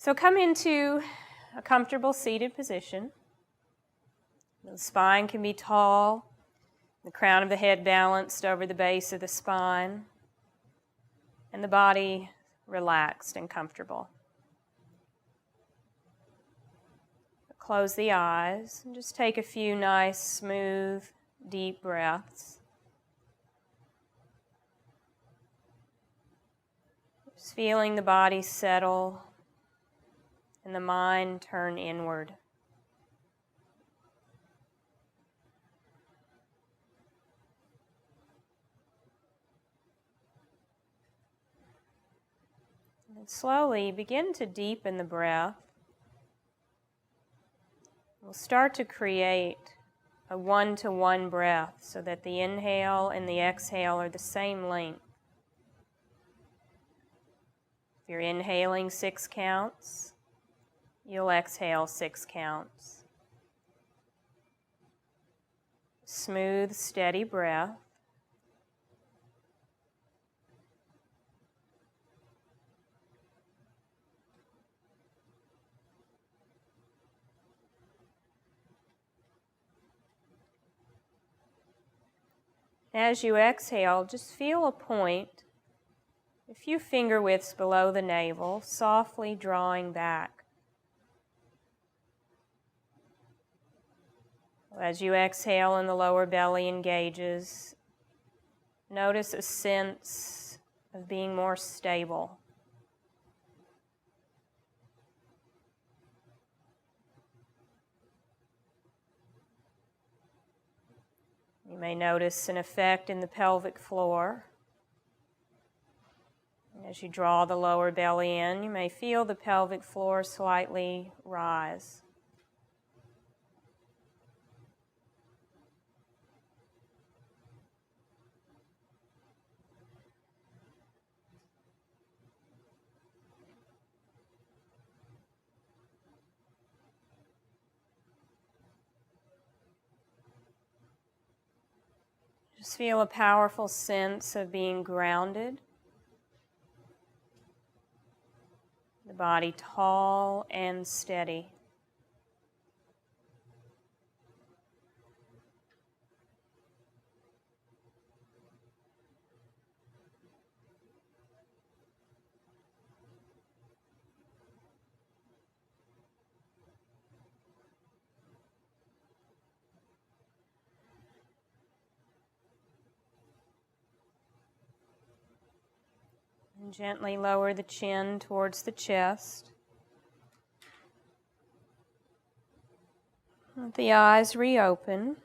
So come into a comfortable seated position. The spine can be tall, the crown of the head balanced over the base of the spine, and the body relaxed and comfortable. Close the eyes and just take a few nice, smooth, deep breaths. Just feeling the body settle and the mind turn inward. And slowly begin to deepen the breath. We'll start to create a one-to-one breath so that the inhale and the exhale are the same length. If you're inhaling 6 counts, you'll exhale 6 counts. Smooth, steady breath. As you exhale, just feel a point, a few finger widths below the navel, softly drawing back. As you exhale and the lower belly engages, notice a sense of being more stable. You may notice an effect in the pelvic floor. As you draw the lower belly in, you may feel the pelvic floor slightly rise. Just feel a powerful sense of being grounded. The body tall and steady. And gently lower the chin towards the chest. Let the eyes reopen.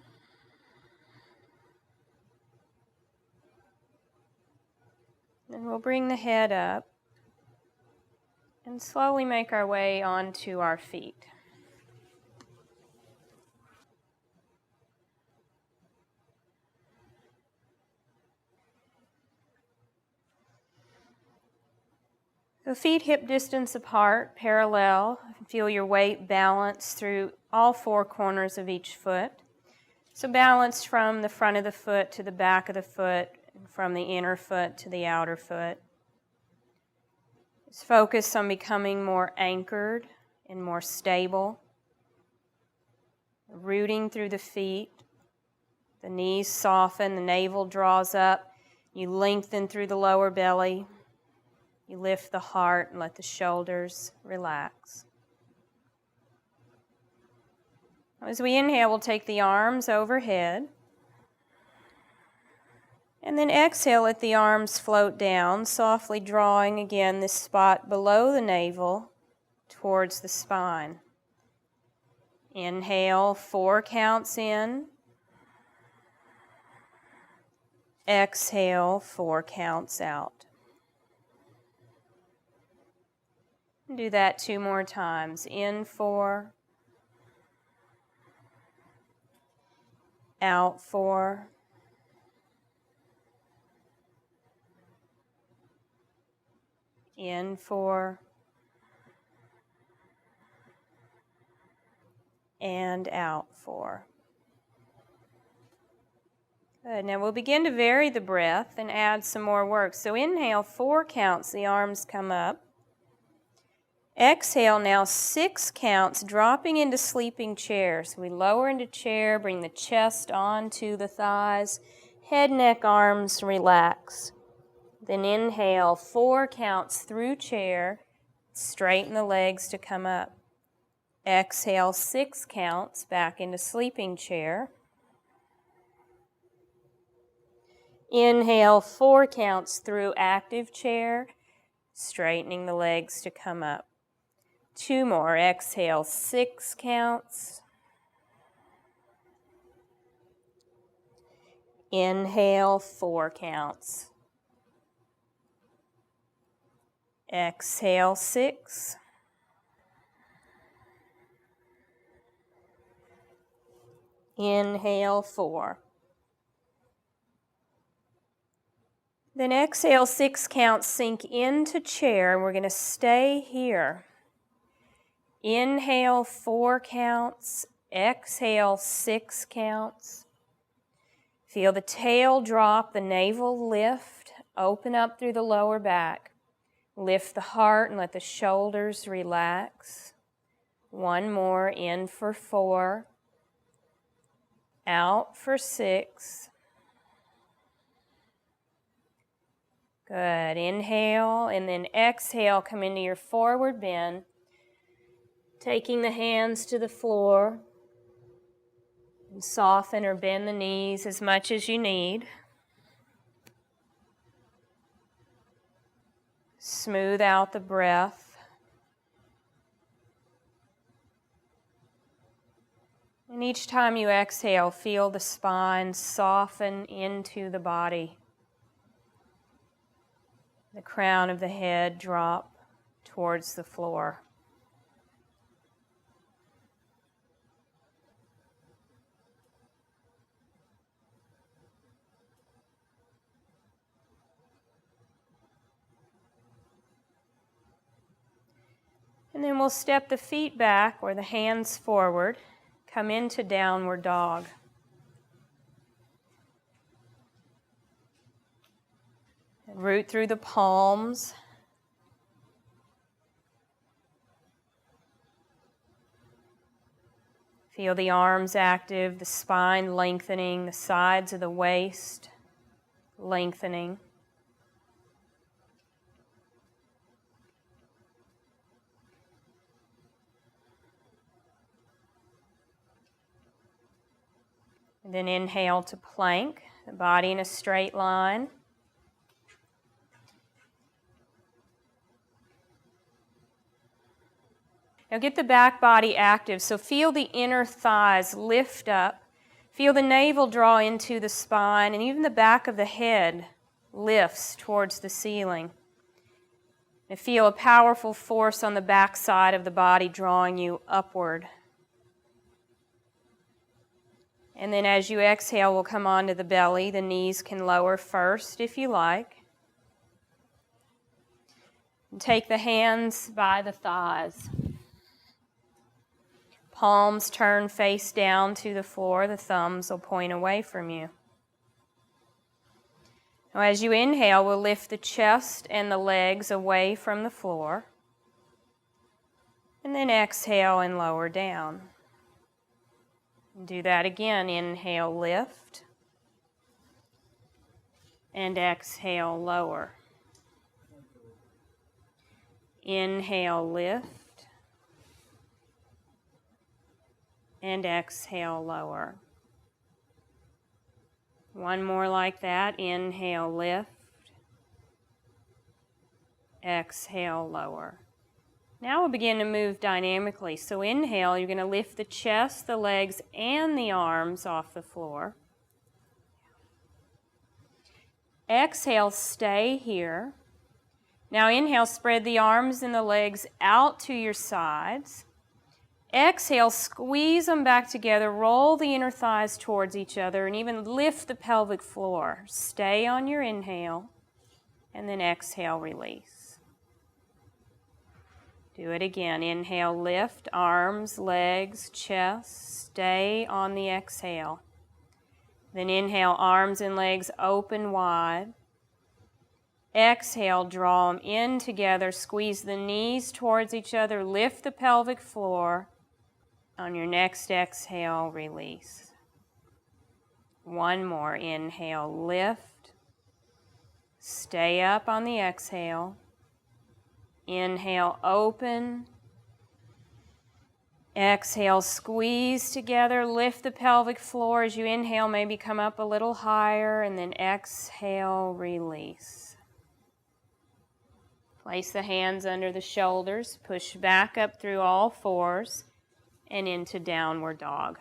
And we'll bring the head up and slowly make our way onto our feet. So feet hip distance apart, parallel. Feel your weight balanced through all 4 corners of each foot. So balanced from the front of the foot to the back of the foot, and from the inner foot to the outer foot. Just focus on becoming more anchored and more stable. Rooting through the feet. The knees soften, the navel draws up. You lengthen through the lower belly. You lift the heart and let the shoulders relax. As we inhale, we'll take the arms overhead. And then exhale, let the arms float down, softly drawing again this spot below the navel towards the spine. Inhale, 4 counts in. Exhale, 4 counts out. Do that 2 more times. In 4. Out 4. In 4. And out 4. Good. Now we'll begin to vary the breath and add some more work. So inhale, 4 counts, the arms come up. Exhale now 6 counts, dropping into sleeping chair. So we lower into chair, bring the chest onto the thighs, head, neck, arms, relax. Then inhale 4 counts through chair, straighten the legs to come up. Exhale 6 counts back into sleeping chair. Inhale 4 counts through active chair, straightening the legs to come up. 2 more. Exhale 6 counts. Inhale 4 counts. Exhale 6. Inhale 4. Then exhale 6 counts, sink into chair, and we're going to stay here. Inhale 4 counts, exhale 6 counts. Feel the tail drop, the navel lift, open up through the lower back. Lift the heart and let the shoulders relax. 1 more, in for 4, out for 6. Good. Inhale and then exhale, come into your forward bend. Taking the hands to the floor, and soften or bend the knees as much as you need. Smooth out the breath. And each time you exhale, feel the spine soften into the body. The crown of the head drop towards the floor. And then we'll step the feet back or the hands forward, come into downward dog. And root through the palms. Feel the arms active, the spine lengthening, the sides of the waist lengthening. And then inhale to plank, the body in a straight line. Now get the back body active, so feel the inner thighs lift up. Feel the navel draw into the spine, and even the back of the head lifts towards the ceiling. And feel a powerful force on the back side of the body drawing you upward. And then as you exhale, we'll come onto the belly. The knees can lower first if you like. And take the hands by the thighs. Palms turn face down to the floor. The thumbs will point away from you. Now as you inhale, we'll lift the chest and the legs away from the floor. And then exhale and lower down. Do that again. Inhale, lift. And exhale, lower. Inhale, lift. And exhale, lower. One more like that. Inhale, lift. Exhale, lower. Now we'll begin to move dynamically. So inhale, you're going to lift the chest, the legs, and the arms off the floor. Exhale, stay here. Now inhale, spread the arms and the legs out to your sides. Exhale, squeeze them back together, roll the inner thighs towards each other, and even lift the pelvic floor. Stay on your inhale, and then exhale, release. Do it again. Inhale, lift, arms, legs, chest. Stay on the exhale. Then inhale, arms and legs open wide. Exhale, draw them in together, squeeze the knees towards each other, lift the pelvic floor. On your next exhale, release. One more, inhale, lift. Stay up on the exhale. Inhale, open. Exhale, squeeze together, lift the pelvic floor. As you inhale, maybe come up a little higher, and then exhale, release. Place the hands under the shoulders, push back up through all fours, and into downward dog.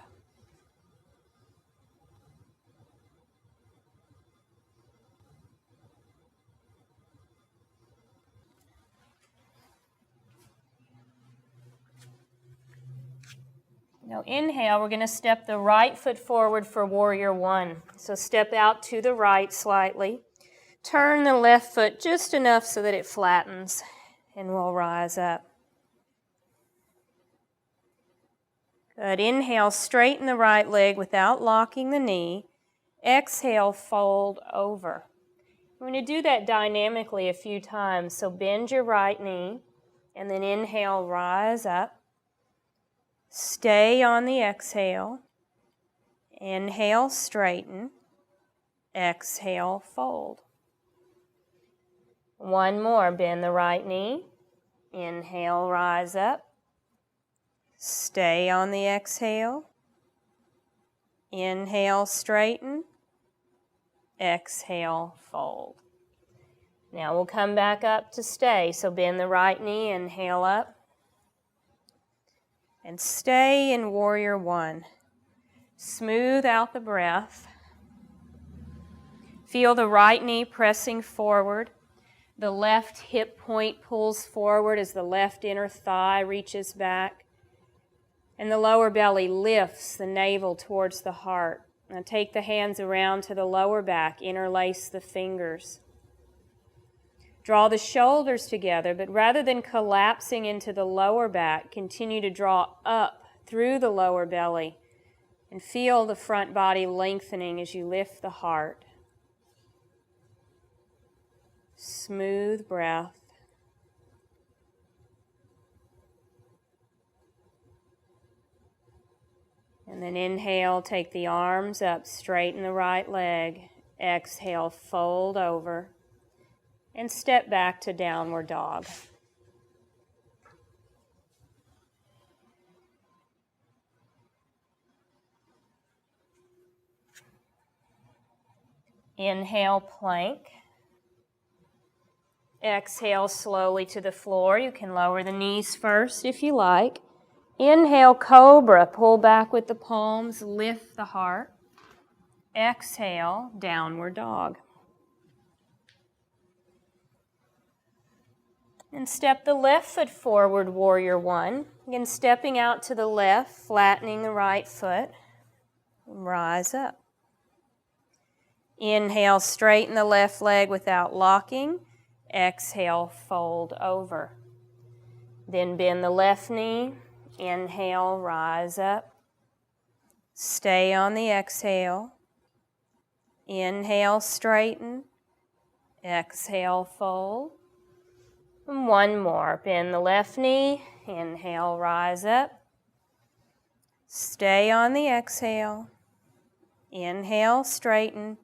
Now inhale, we're going to step the right foot forward for warrior one. So step out to the right slightly. Turn the left foot just enough so that it flattens, and we'll rise up. Good. Inhale, straighten the right leg without locking the knee. Exhale, fold over. We're going to do that dynamically a few times. So bend your right knee, and then inhale, rise up. Stay on the exhale. Inhale, straighten. Exhale, fold. One more, bend the right knee. Inhale, rise up. Stay on the exhale. Inhale, straighten. Exhale, fold. Now we'll come back up to stay. So bend the right knee, inhale up. And stay in warrior one. Smooth out the breath. Feel the right knee pressing forward. The left hip point pulls forward as the left inner thigh reaches back. And the lower belly lifts the navel towards the heart. Now take the hands around to the lower back, interlace the fingers. Draw the shoulders together, but rather than collapsing into the lower back, continue to draw up through the lower belly and feel the front body lengthening as you lift the heart. Smooth breath. And then inhale, take the arms up, straighten the right leg. Exhale, fold over. And step back to downward dog. Inhale, plank. Exhale slowly to the floor. You can lower the knees first if you like. Inhale, cobra. Pull back with the palms, lift the heart. Exhale, downward dog. And step the left foot forward, warrior one. Again, stepping out to the left, flattening the right foot. Rise up. Inhale, straighten the left leg without locking. Exhale, fold over. Then bend the left knee. Inhale, rise up. Stay on the exhale. Inhale, straighten. Exhale, fold. And one more. Bend the left knee. Inhale, rise up. Stay on the exhale. Inhale, straighten.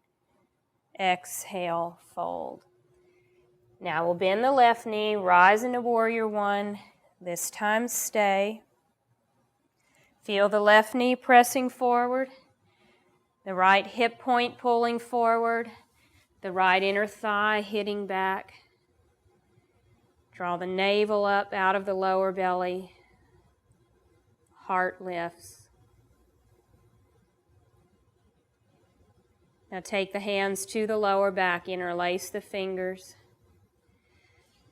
Exhale, fold. Now we'll bend the left knee, rise into warrior one. This time stay. Feel the left knee pressing forward. The right hip point pulling forward. The right inner thigh hitting back. Draw the navel up out of the lower belly. Heart lifts. Now take the hands to the lower back, interlace the fingers.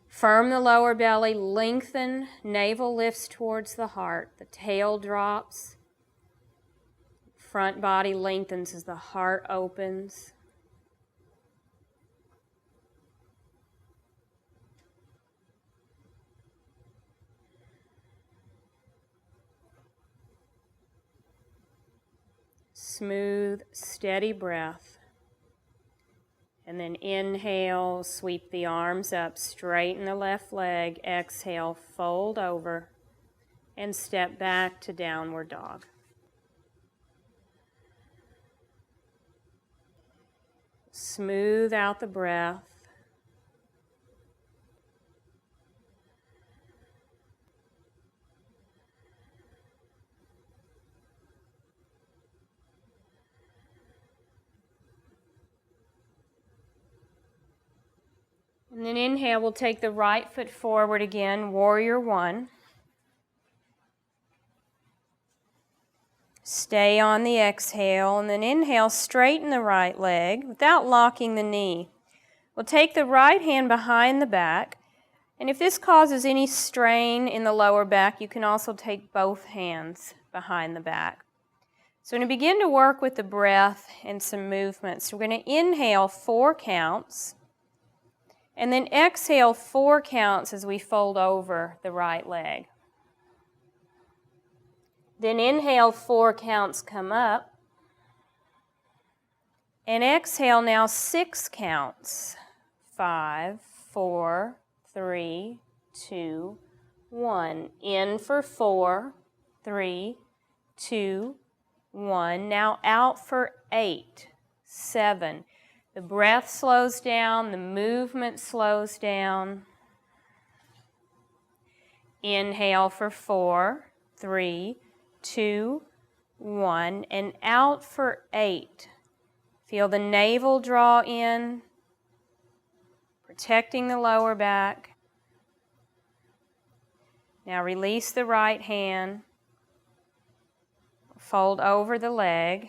Firm the lower belly, lengthen, navel lifts towards the heart. The tail drops. Front body lengthens as the heart opens. Smooth, steady breath. And then inhale, sweep the arms up, straighten the left leg. Exhale, fold over and step back to downward dog. Smooth out the breath. And then inhale, we'll take the right foot forward again, warrior one. Stay on the exhale, and then inhale, straighten the right leg without locking the knee. We'll take the right hand behind the back, and if this causes any strain in the lower back, you can also take both hands behind the back. So we're going to begin to work with the breath and some movements. We're going to inhale 4 counts, and then exhale 4 counts as we fold over the right leg. Then inhale 4 counts, come up. And exhale now 6 counts. 5, 4, 3, 2, 1. In for 4, 3, 2, 1. Now out for 8, 7. The breath slows down, the movement slows down. Inhale for 4, 3, 2, 1, and out for 8. Feel the navel draw in, protecting the lower back. Now release the right hand, fold over the leg.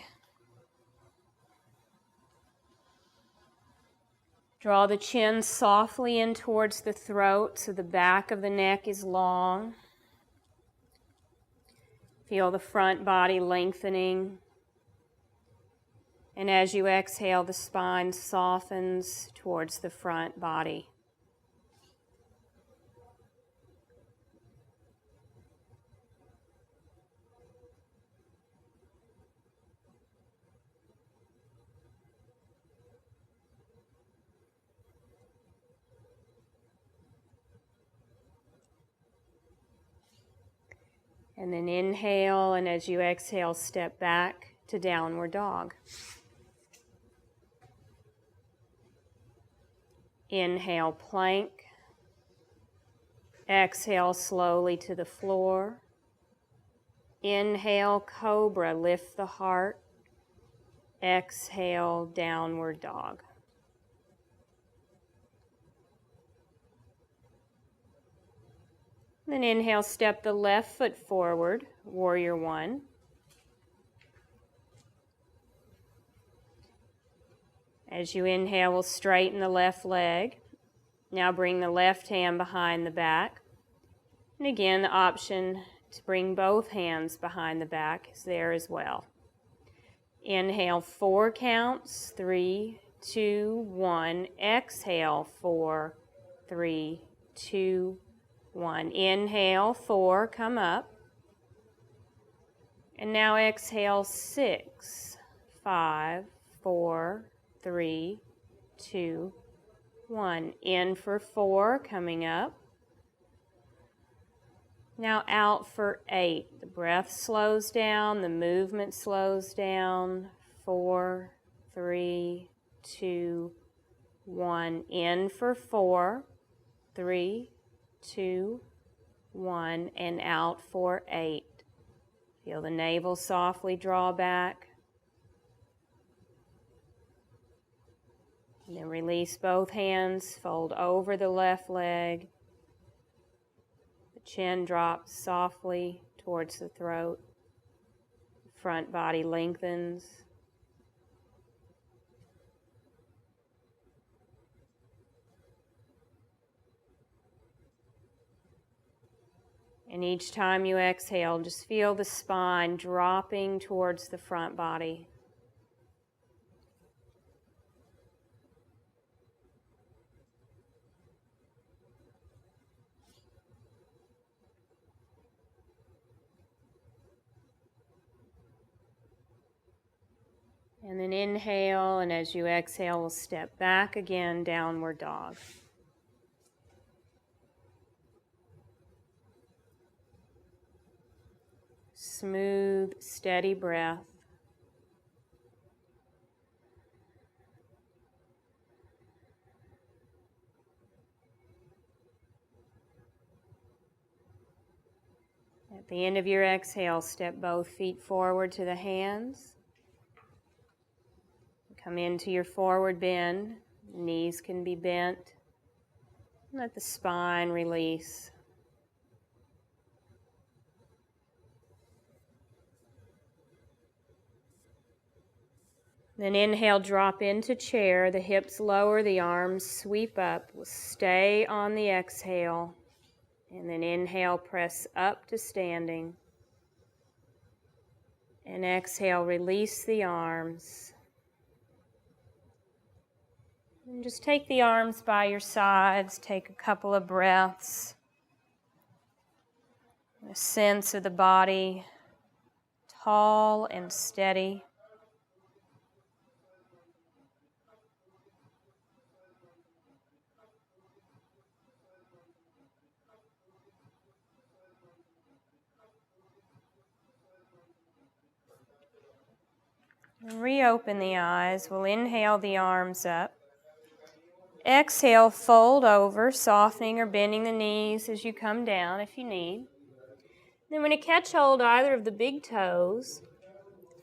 Draw the chin softly in towards the throat so the back of the neck is long. Feel the front body lengthening. And as you exhale, the spine softens towards the front body. And then inhale, and as you exhale, step back to downward dog. Inhale, plank. Exhale slowly to the floor. Inhale, cobra, lift the heart. Exhale, downward dog. Then inhale, step the left foot forward, warrior one. As you inhale, we'll straighten the left leg. Now bring the left hand behind the back. And again, the option to bring both hands behind the back is there as well. Inhale 4 counts, 3, 2, 1. Exhale 4, 3, 2, 1. Inhale 4, come up. And now exhale 6, 5, 4, 3, 2, 1. In for 4, coming up. Now out for 8. The breath slows down, the movement slows down. 4, 3, 2, 1. In for 4, 3, 2, 1. And out for 8. Feel the navel softly draw back. And then release both hands, fold over the left leg. The chin drops softly towards the throat. Front body lengthens. And each time you exhale, just feel the spine dropping towards the front body. And then inhale, and as you exhale, we'll step back again, downward dog. Smooth, steady breath. At the end of your exhale, step both feet forward to the hands. Come into your forward bend. Knees can be bent. Let the spine release. Then inhale, drop into chair. The hips lower, the arms sweep up. We'll stay on the exhale. And then inhale, press up to standing. And exhale, release the arms. And just take the arms by your sides. Take a couple of breaths. A sense of the body, tall and steady. Reopen the eyes. We'll inhale the arms up. Exhale, fold over, softening or bending the knees as you come down if you need. Then we're going to catch hold either of the big toes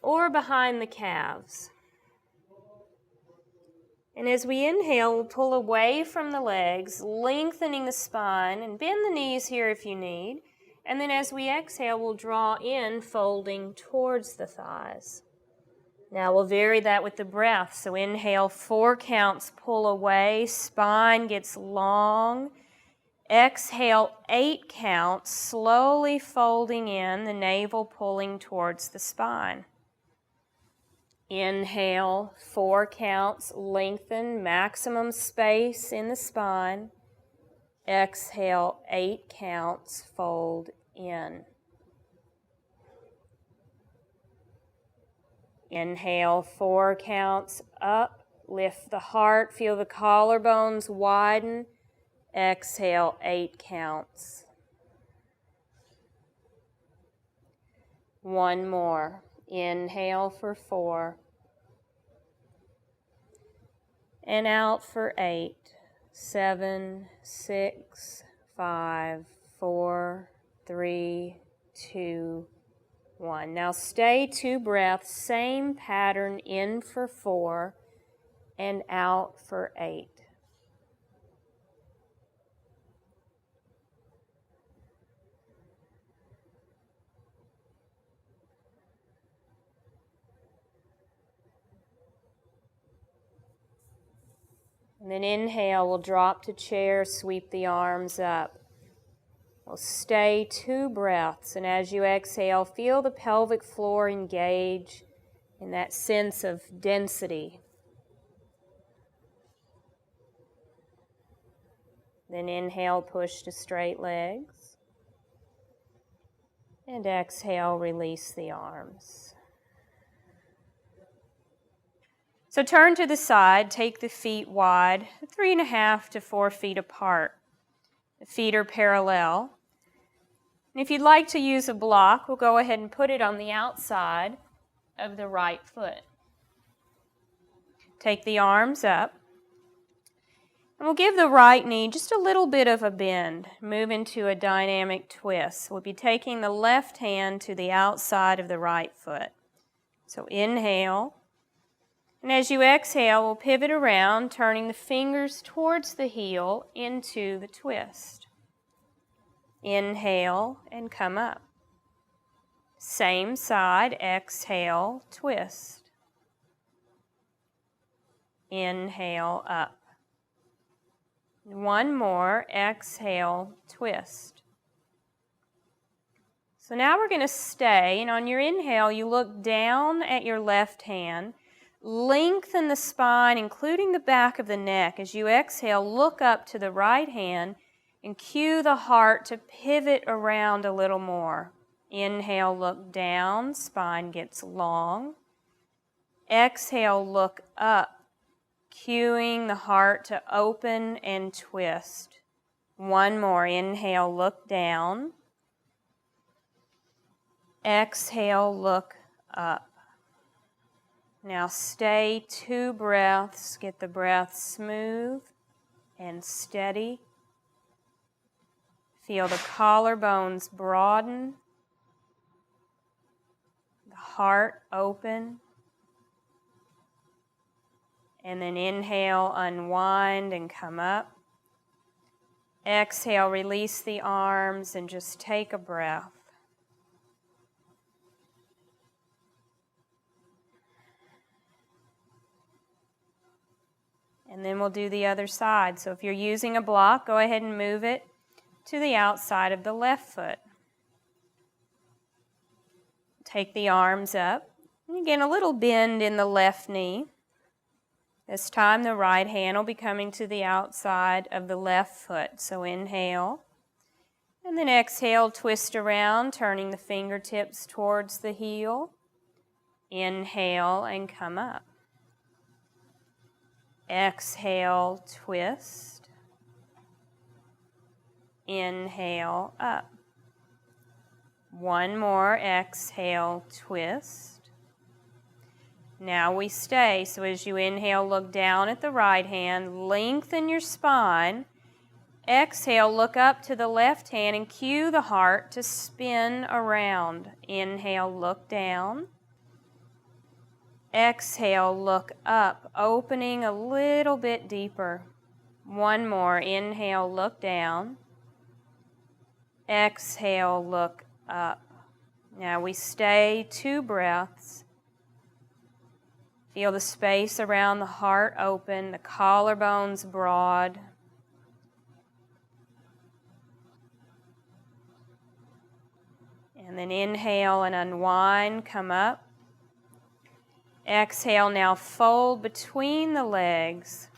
or behind the calves. And as we inhale, we'll pull away from the legs, lengthening the spine, and bend the knees here if you need. And then as we exhale, we'll draw in, folding towards the thighs. Now we'll vary that with the breath. So inhale, 4 counts, pull away, spine gets long. Exhale, 8 counts, slowly folding in, the navel pulling towards the spine. Inhale, 4 counts, lengthen, maximum space in the spine. Exhale, 8 counts, fold in. Inhale, 4 counts up, lift the heart, feel the collarbones widen. Exhale, 8 counts. One more. Inhale for 4. And out for 8. 7, 6, 5, 4, 3, 2, 1. Now stay 2 breaths, same pattern, in for 4 and out for 8. And then inhale, we'll drop to chair, sweep the arms up. We'll stay 2 breaths, and as you exhale, feel the pelvic floor engage in that sense of density. Then inhale, push to straight legs. And exhale, release the arms. So turn to the side, take the feet wide, 3.5 to 4 feet apart. The feet are parallel. And if you'd like to use a block, we'll go ahead and put it on the outside of the right foot. Take the arms up. And we'll give the right knee just a little bit of a bend. Move into a dynamic twist. We'll be taking the left hand to the outside of the right foot. So inhale. And as you exhale, we'll pivot around, turning the fingers towards the heel into the twist. Inhale and come up. Same side, exhale, twist. Inhale, up. One more, exhale, twist. So now we're going to stay, and on your inhale, you look down at your left hand. Lengthen the spine, including the back of the neck. As you exhale, look up to the right hand and cue the heart to pivot around a little more. Inhale, look down, spine gets long. Exhale, look up, cueing the heart to open and twist. One more. Inhale, look down. Exhale, look up. Now stay 2 breaths. Get the breath smooth and steady. Feel the collarbones broaden, the heart open. And then inhale, unwind and come up. Exhale, release the arms and just take a breath. And then we'll do the other side. So if you're using a block, go ahead and move it to the outside of the left foot. Take the arms up. And again, a little bend in the left knee. This time the right hand will be coming to the outside of the left foot. So inhale. And then exhale, twist around, turning the fingertips towards the heel. Inhale and come up. Exhale, twist. Inhale, up. One more. Exhale, twist. Now we stay. So as you inhale, look down at the right hand, lengthen your spine. Exhale, look up to the left hand and cue the heart to spin around. Inhale, look down. Exhale, look up, opening a little bit deeper. One more. Inhale, look down. Exhale, look up. Now we stay 2 breaths. Feel the space around the heart open, the collarbones broad. And then inhale and unwind, come up. Exhale, now fold between the legs.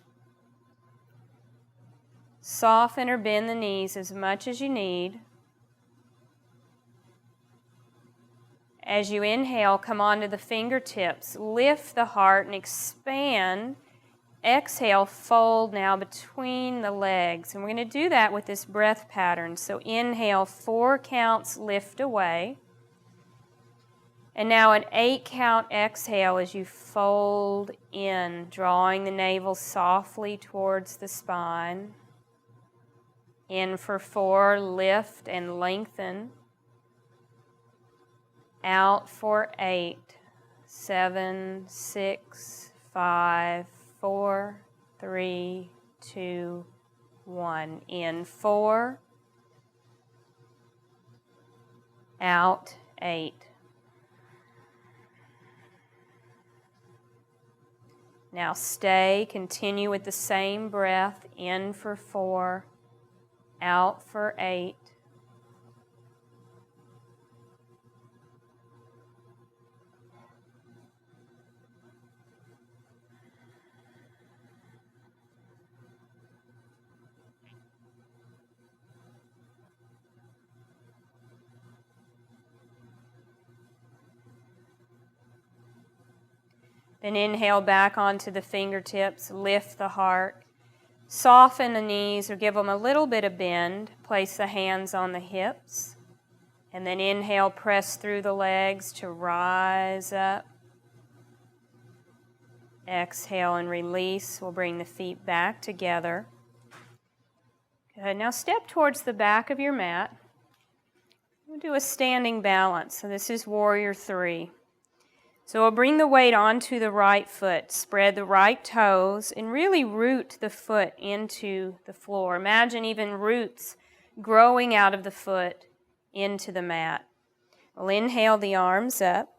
Soften or bend the knees as much as you need. As you inhale, come onto the fingertips. Lift the heart and expand. Exhale, fold now between the legs. And we're going to do that with this breath pattern. So inhale, 4 counts, lift away. And now an 8 count exhale as you fold in, drawing the navel softly towards the spine. In for 4, lift and lengthen. Out for 8, 7, 6, 5, 4, 3, 2, 1. In 4, out 8. Now stay, continue with the same breath. In for 4, out for 8. Then inhale back onto the fingertips, lift the heart, soften the knees or give them a little bit of bend. Place the hands on the hips. And then inhale, press through the legs to rise up. Exhale and release. We'll bring the feet back together. Good. Now step towards the back of your mat. We'll do a standing balance. So this is Warrior 3. So we'll bring the weight onto the right foot, spread the right toes, and really root the foot into the floor. Imagine even roots growing out of the foot into the mat. We'll inhale the arms up.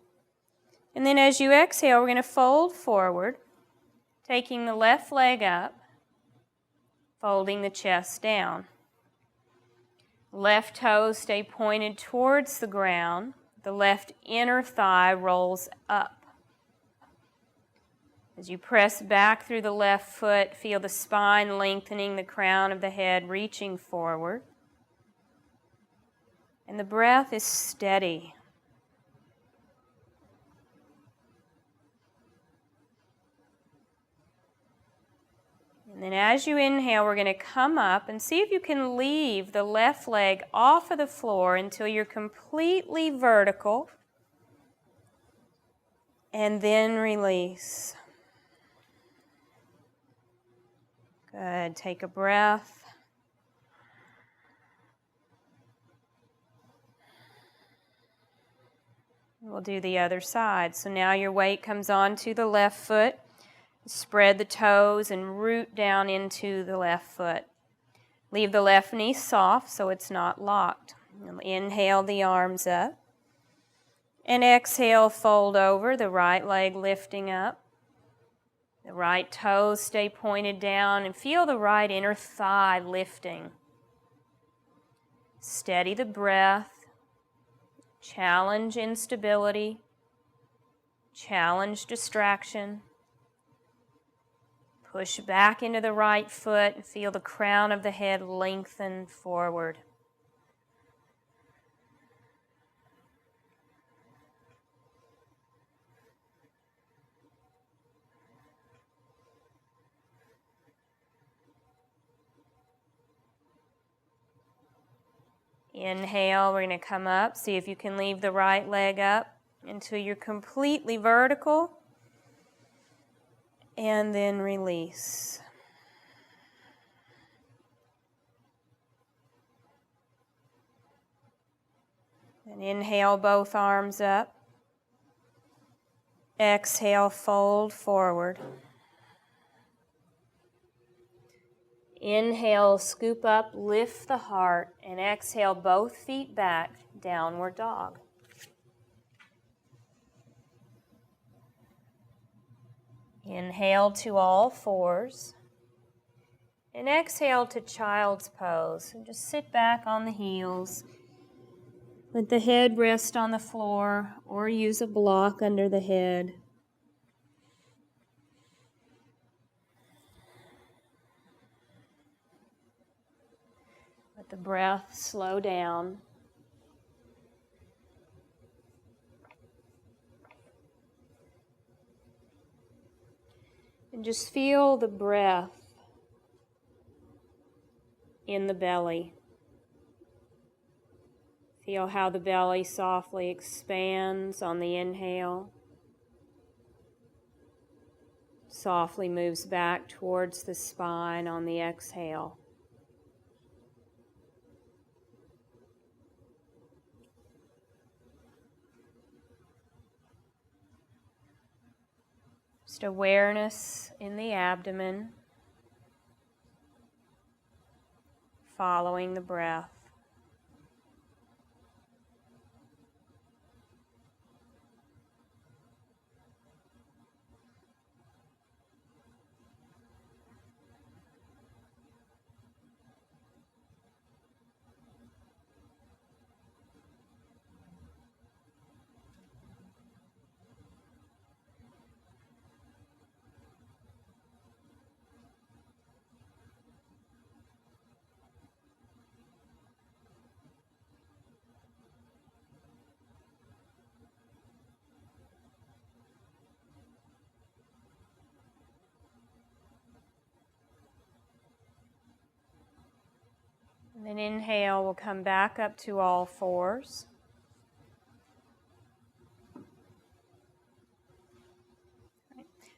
And then as you exhale, we're going to fold forward, taking the left leg up, folding the chest down. Left toes stay pointed towards the ground. The left inner thigh rolls up. As you press back through the left foot, feel the spine lengthening, the crown of the head reaching forward. And the breath is steady. And then as you inhale, we're going to come up and see if you can leave the left leg off of the floor until you're completely vertical. And then release. Good. Take a breath. We'll do the other side. So now your weight comes onto the left foot. Spread the toes and root down into the left foot. Leave the left knee soft so it's not locked. Inhale the arms up. And exhale, fold over, the right leg lifting up. The right toes stay pointed down and feel the right inner thigh lifting. Steady the breath. Challenge instability. Challenge distraction. Push back into the right foot and feel the crown of the head lengthen forward. Inhale, we're going to come up. See if you can leave the right leg up until you're completely vertical. And then release. And inhale, both arms up. Exhale, fold forward. Inhale, scoop up, lift the heart, and exhale, both feet back, downward dog. Inhale to all fours. And exhale to child's pose. And just sit back on the heels. Let the head rest on the floor or use a block under the head. Let the breath slow down. And just feel the breath in the belly. Feel how the belly softly expands on the inhale. Softly moves back towards the spine on the exhale. Just awareness in the abdomen, following the breath. And then inhale, we'll come back up to all fours.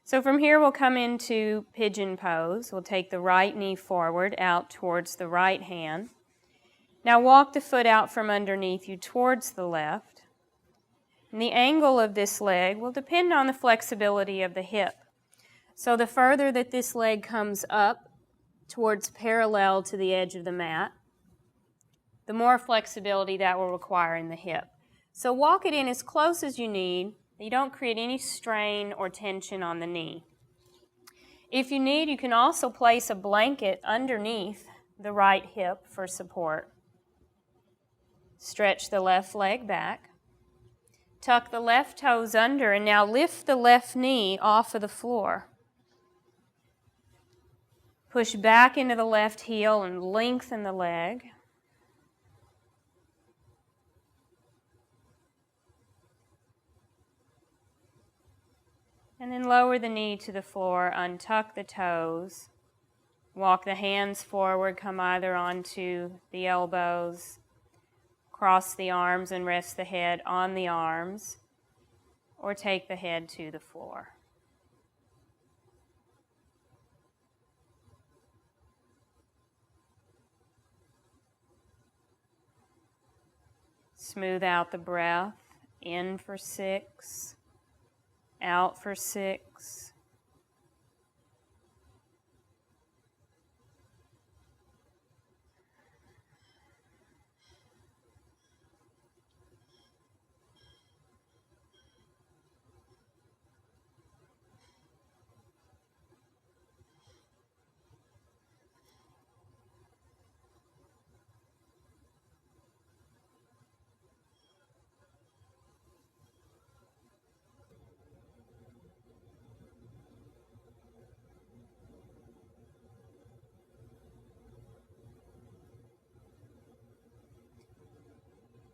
So from here we'll come into pigeon pose. We'll take the right knee forward out towards the right hand. Now walk the foot out from underneath you towards the left. And the angle of this leg will depend on the flexibility of the hip. So the further that this leg comes up towards parallel to the edge of the mat, the more flexibility that will require in the hip. So walk it in as close as you need. You don't create any strain or tension on the knee. If you need, you can also place a blanket underneath the right hip for support. Stretch the left leg back. Tuck the left toes under, and now lift the left knee off of the floor. Push back into the left heel and lengthen the leg. And then lower the knee to the floor, untuck the toes, Walk the hands forward, come either onto the elbows, cross the arms and rest the head on the arms, or take the head to the floor. Smooth out the breath, in for 6, out for 6.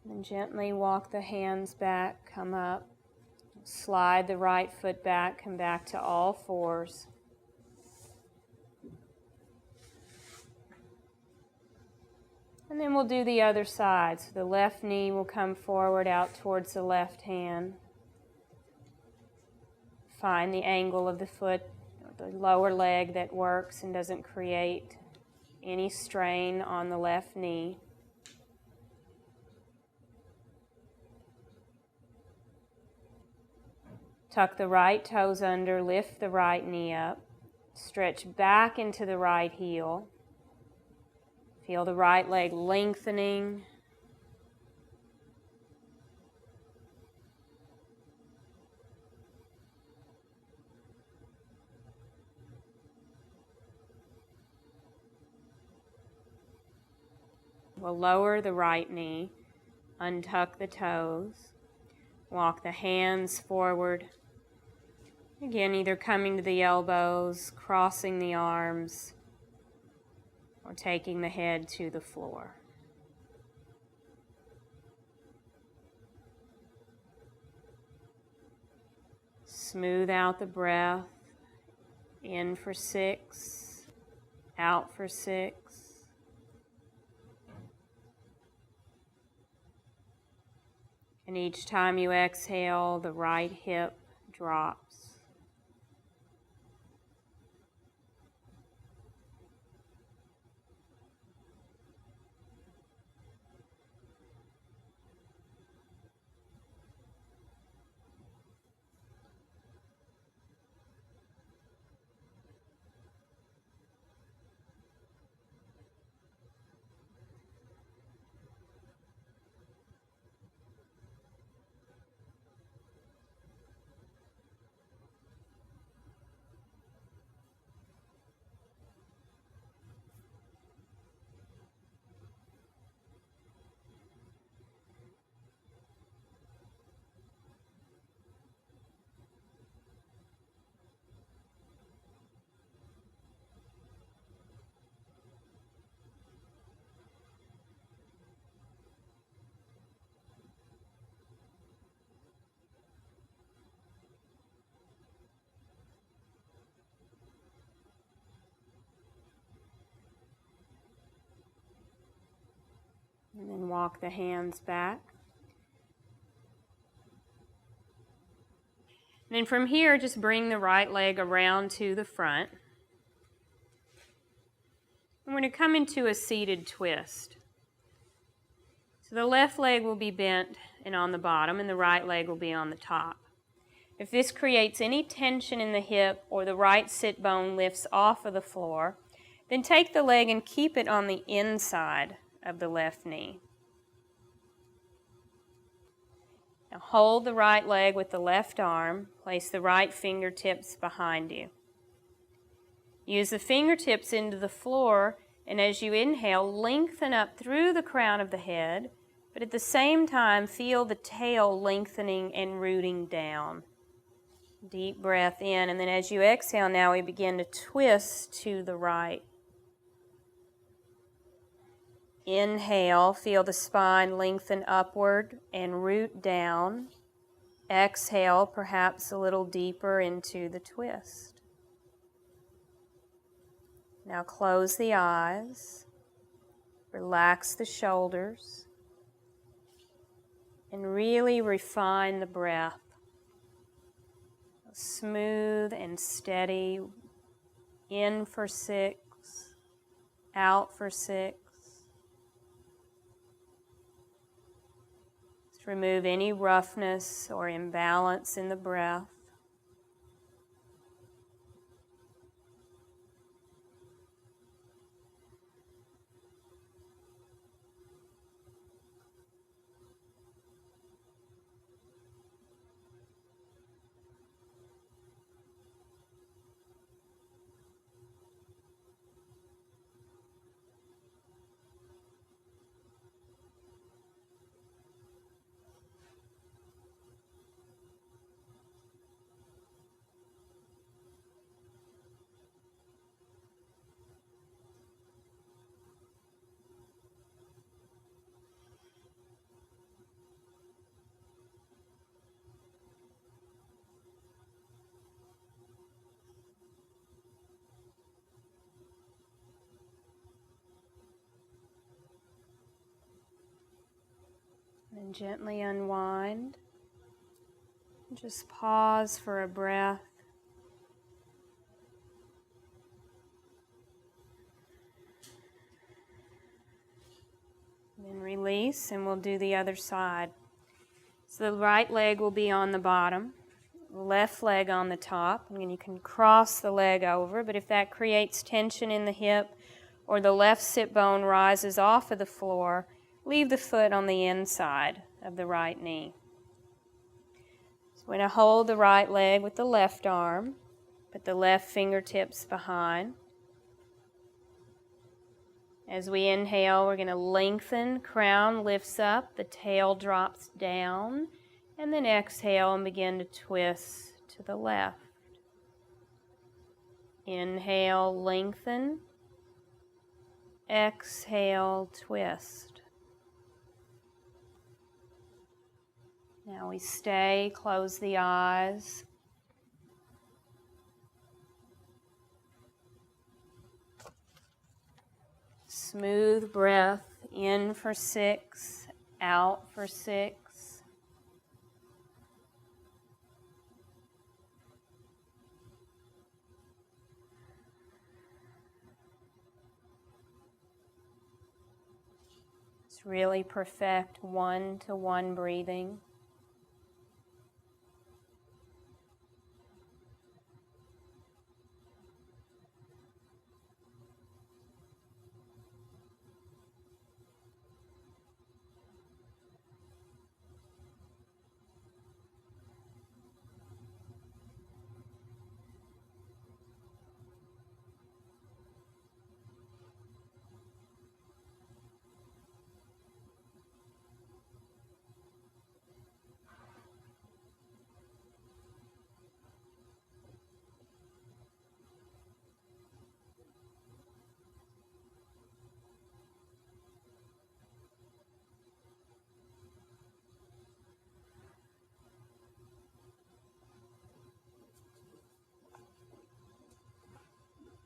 And gently walk the hands back, come up, slide the right foot back, come back to all fours. And then we'll do the other side. So the left knee will come forward out towards the left hand. Find the angle of the foot, the lower leg that works and doesn't create any strain on the left knee. Tuck the right toes under, lift the right knee up, stretch back into the right heel. Feel the right leg lengthening. We'll lower the right knee, untuck the toes, walk the hands forward. Again, either coming to the elbows, crossing the arms, or taking the head to the floor. Smooth out the breath, in for 6, out for 6. And each time you exhale, the right hip drops. And then walk the hands back. And then from here, just bring the right leg around to the front. I'm going to come into a seated twist. So the left leg will be bent and on the bottom, and the right leg will be on the top. If this creates any tension in the hip or the right sit bone lifts off of the floor, then take the leg and keep it on the inside of the left knee. Now hold the right leg with the left arm. Place the right fingertips behind you. Use the fingertips into the floor, and as you inhale, lengthen up through the crown of the head, but at the same time, feel the tail lengthening and rooting down. Deep breath in, and then as you exhale, now we begin to twist to the right. Inhale, feel the spine lengthen upward and root down. Exhale, perhaps a little deeper into the twist. Now close the eyes, relax the shoulders, and really refine the breath. Smooth and steady, in for 6, out for 6. Just remove any roughness or imbalance in the breath. And gently unwind. Just pause for a breath. Then release, and we'll do the other side. So the right leg will be on the bottom, left leg on the top, and you can cross the leg over, but if that creates tension in the hip or the left sit bone rises off of the floor, leave the foot on the inside of the right knee. So we're going to hold the right leg with the left arm, put the left fingertips behind. As we inhale, we're going to lengthen, crown lifts up, the tail drops down, and then exhale and begin to twist to the left. Inhale, lengthen. Exhale, twist. Now we stay, close the eyes. Smooth breath, in for 6, out for 6. Let's really perfect 1-to-1 breathing.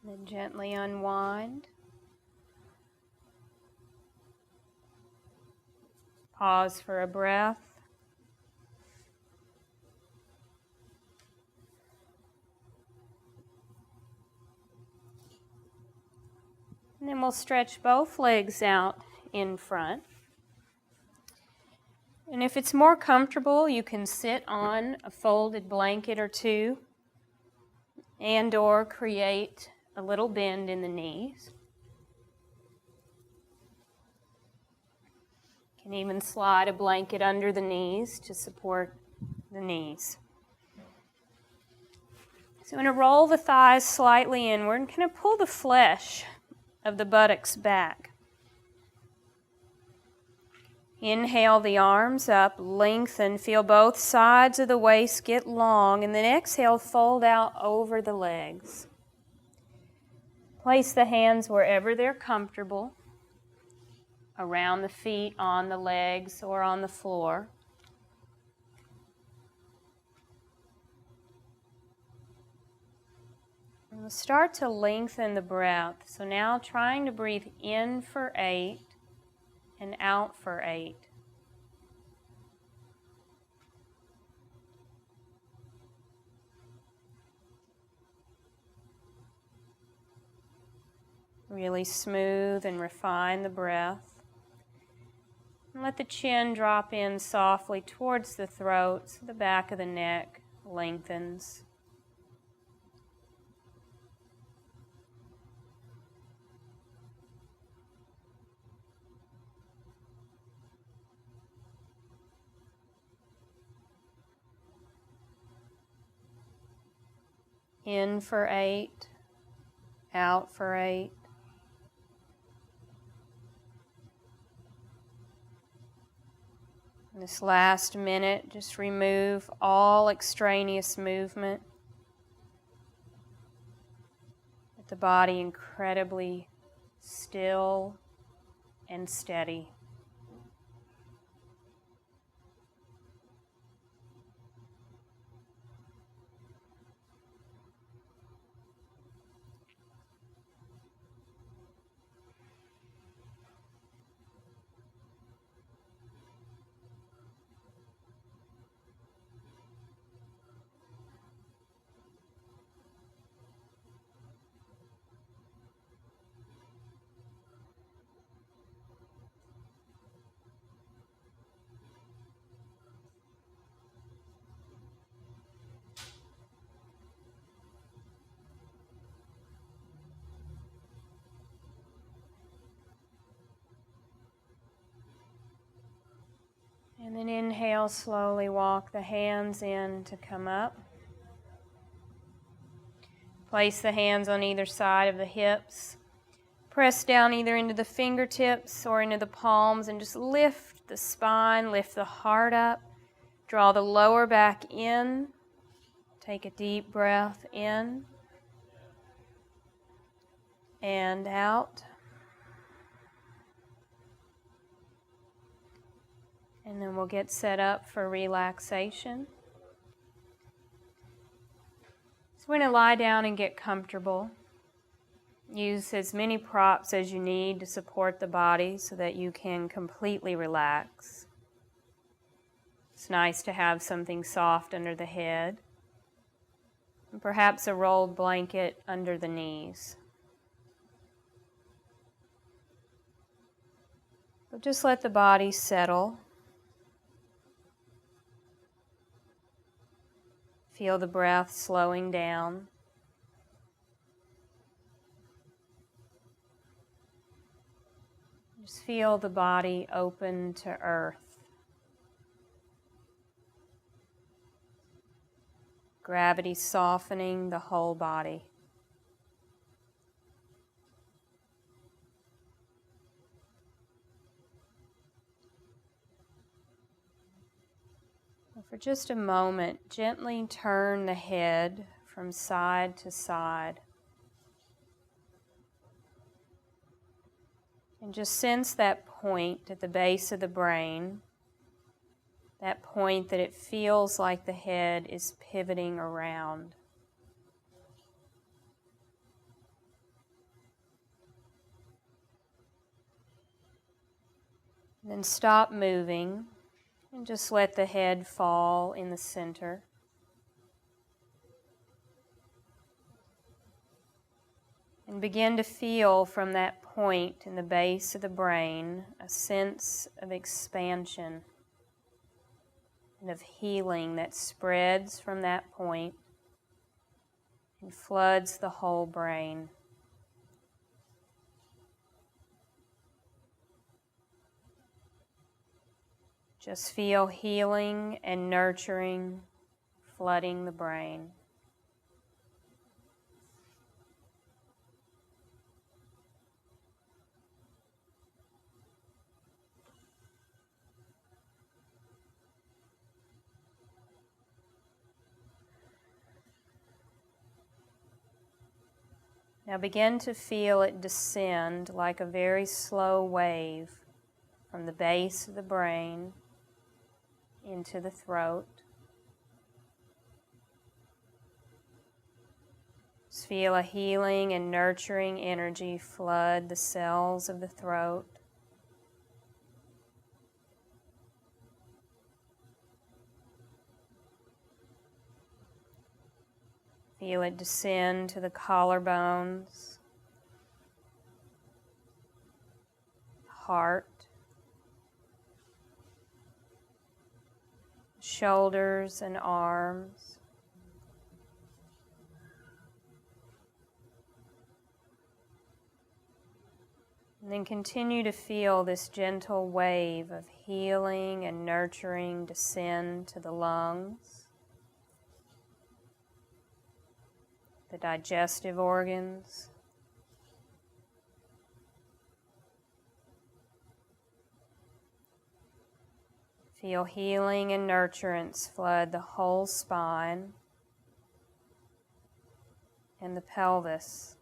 Then gently unwind. Pause for a breath. And then we'll stretch both legs out in front. And if it's more comfortable, you can sit on a folded blanket or two and/or create a little bend in the knees. You can even slide a blanket under the knees to support the knees. So I'm going to roll the thighs slightly inward and kind of pull the flesh of the buttocks back. Inhale the arms up, lengthen, feel both sides of the waist get long, and then exhale, fold out over the legs. Place the hands wherever they're comfortable, around the feet, on the legs, or on the floor. And We'll start to lengthen the breath. So now trying to breathe in for 8 and out for 8. Really smooth and refine the breath. And let the chin drop in softly towards the throat so the back of the neck lengthens. In for 8, out for 8. In this last minute, just remove all extraneous movement. Let the body incredibly still and steady. And then inhale, slowly walk the hands in to come up. Place the hands on either side of the hips. Press down either into the fingertips or into the palms and just lift the spine, lift the heart up. Draw the lower back in. Take a deep breath in and out. And then we'll get set up for relaxation. So we're going to lie down and get comfortable. Use as many props as you need to support the body so that you can completely relax. It's nice to have something soft under the head, and perhaps a rolled blanket under the knees. But just let the body settle. Feel the breath slowing down. Just feel the body open to earth. Gravity softening the whole body. For just a moment, gently turn the head from side to side. And just sense that point at the base of the brain, that point that it feels like the head is pivoting around. Then stop moving. And just let the head fall in the center. And begin to feel from that point in the base of the brain a sense of expansion and of healing that spreads from that point and floods the whole brain. Just feel healing and nurturing flooding the brain. Now begin to feel it descend like a very slow wave from the base of the brain into the throat. Just feel a healing and nurturing energy flood the cells of the throat. Feel it descend to the collarbones, heart, shoulders and arms. And then continue to feel this gentle wave of healing and nurturing descend to the lungs, the digestive organs, feel healing and nurturance flood the whole spine and the pelvis.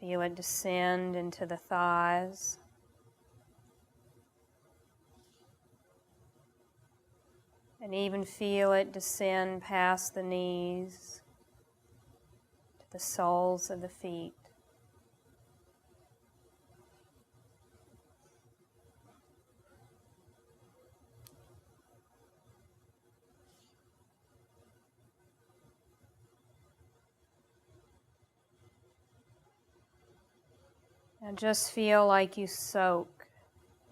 Feel it descend into the thighs, and even feel it descend past the knees to the soles of the feet. Now just feel like you soak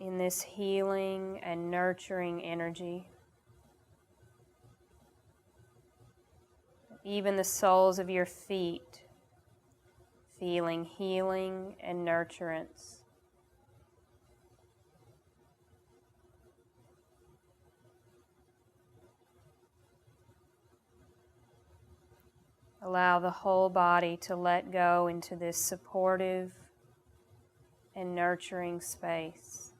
in this healing and nurturing energy. Even the soles of your feet feeling healing and nurturance. Allow the whole body to let go into this supportive and nurturing space.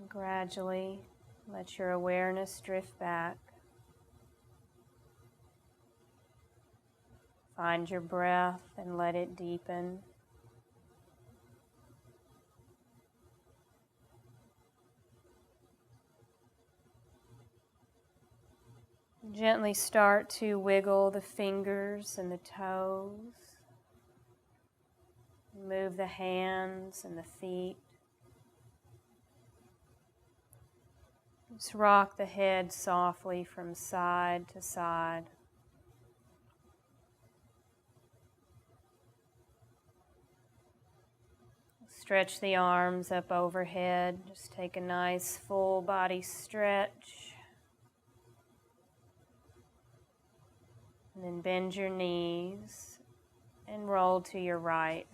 And gradually let your awareness drift back. Find your breath and let it deepen. Gently start to wiggle the fingers and the toes. Move the hands and the feet. Just rock the head softly from side to side. Stretch the arms up overhead. Just take a nice full body stretch. And then bend your knees and roll to your right.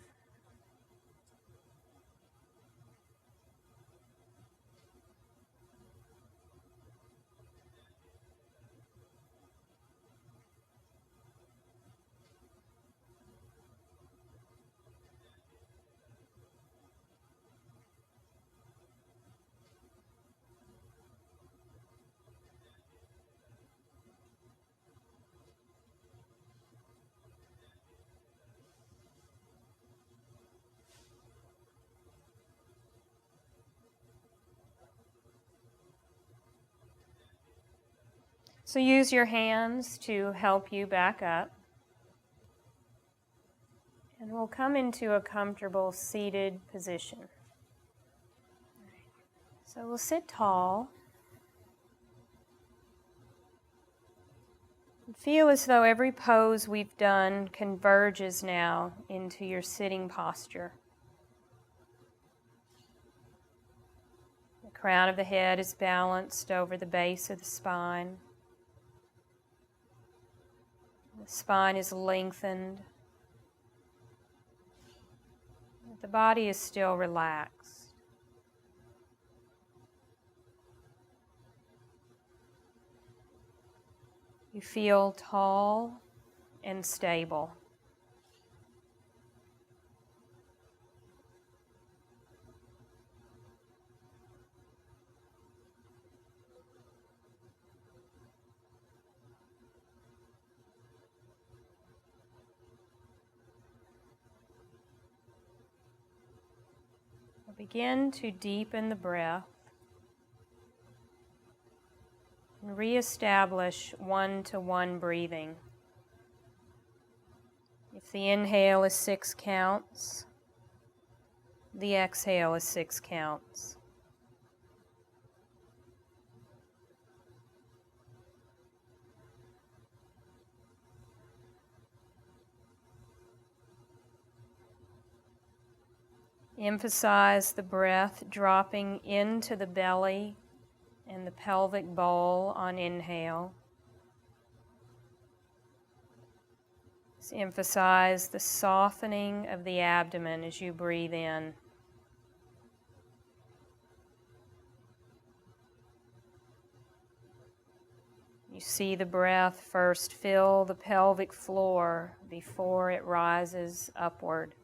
So use your hands to help you back up. And we'll come into a comfortable seated position. So we'll sit tall. And feel as though every pose we've done converges now into your sitting posture. The crown of the head is balanced over the base of the spine. The spine is lengthened. The body is still relaxed. You feel tall and stable. Begin to deepen the breath and reestablish one-to-one breathing. If the inhale is 6 counts, the exhale is 6 counts. Emphasize the breath dropping into the belly and the pelvic bowl on inhale. Emphasize the softening of the abdomen as you breathe in. You see the breath first fill the pelvic floor before it rises upward.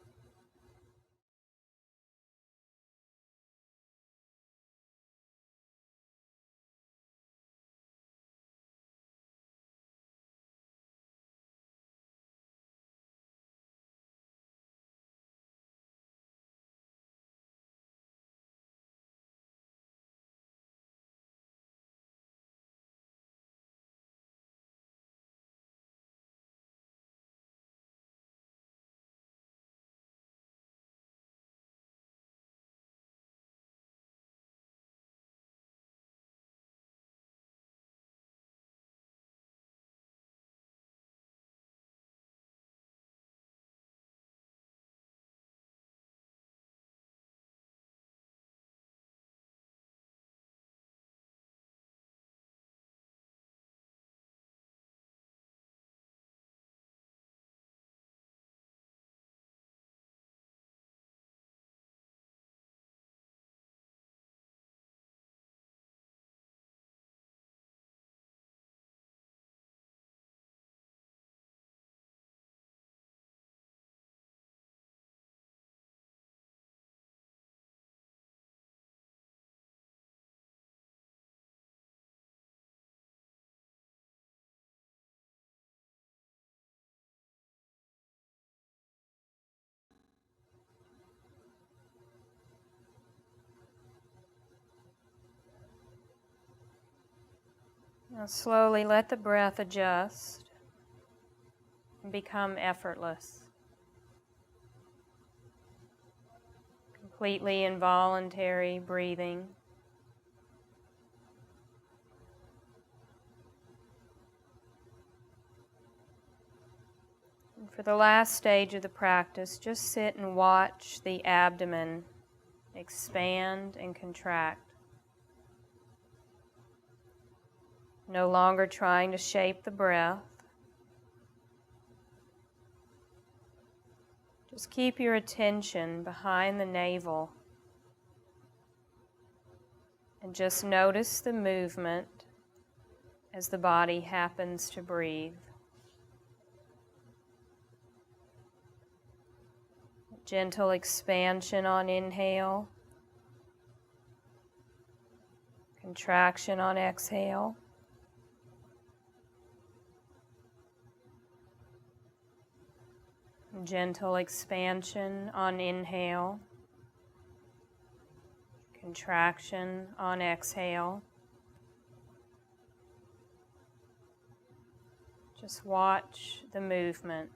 Now slowly let the breath adjust and become effortless, completely involuntary breathing. And for the last stage of the practice, just sit and watch the abdomen expand and contract. No longer trying to shape the breath. Just keep your attention behind the navel and just notice the movement as the body happens to breathe. Gentle expansion on inhale, contraction on exhale. Gentle expansion on inhale, contraction on exhale. Just watch the movement.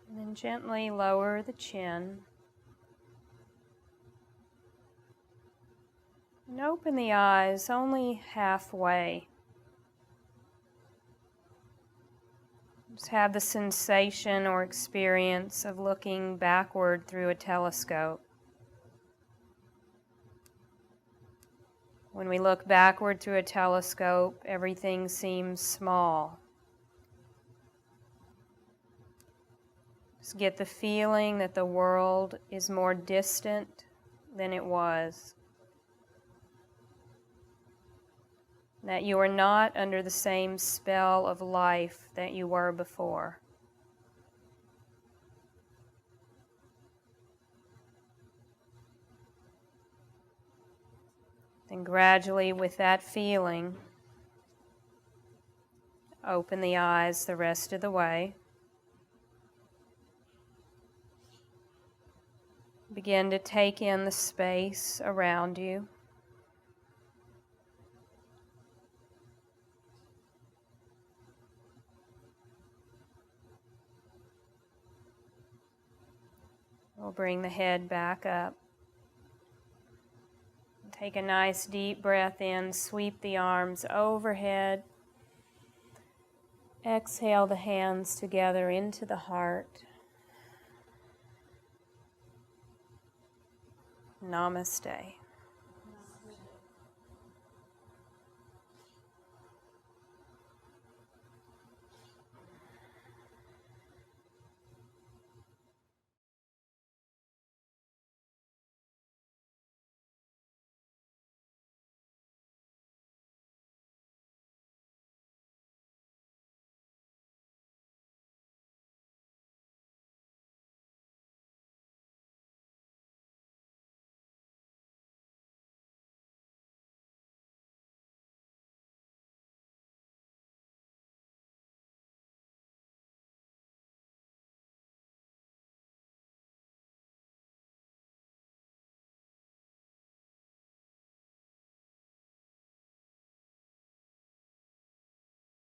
And then gently lower the chin. And open the eyes only halfway. Just have the sensation or experience of looking backward through a telescope. When we look backward through a telescope, everything seems small. Just get the feeling that the world is more distant than it was. That you are not under the same spell of life that you were before. Then gradually, with that feeling, open the eyes the rest of the way. Begin to take in the space around you. We'll bring the head back up. Take a nice deep breath in, sweep the arms overhead. Exhale the hands together into the heart. Namaste.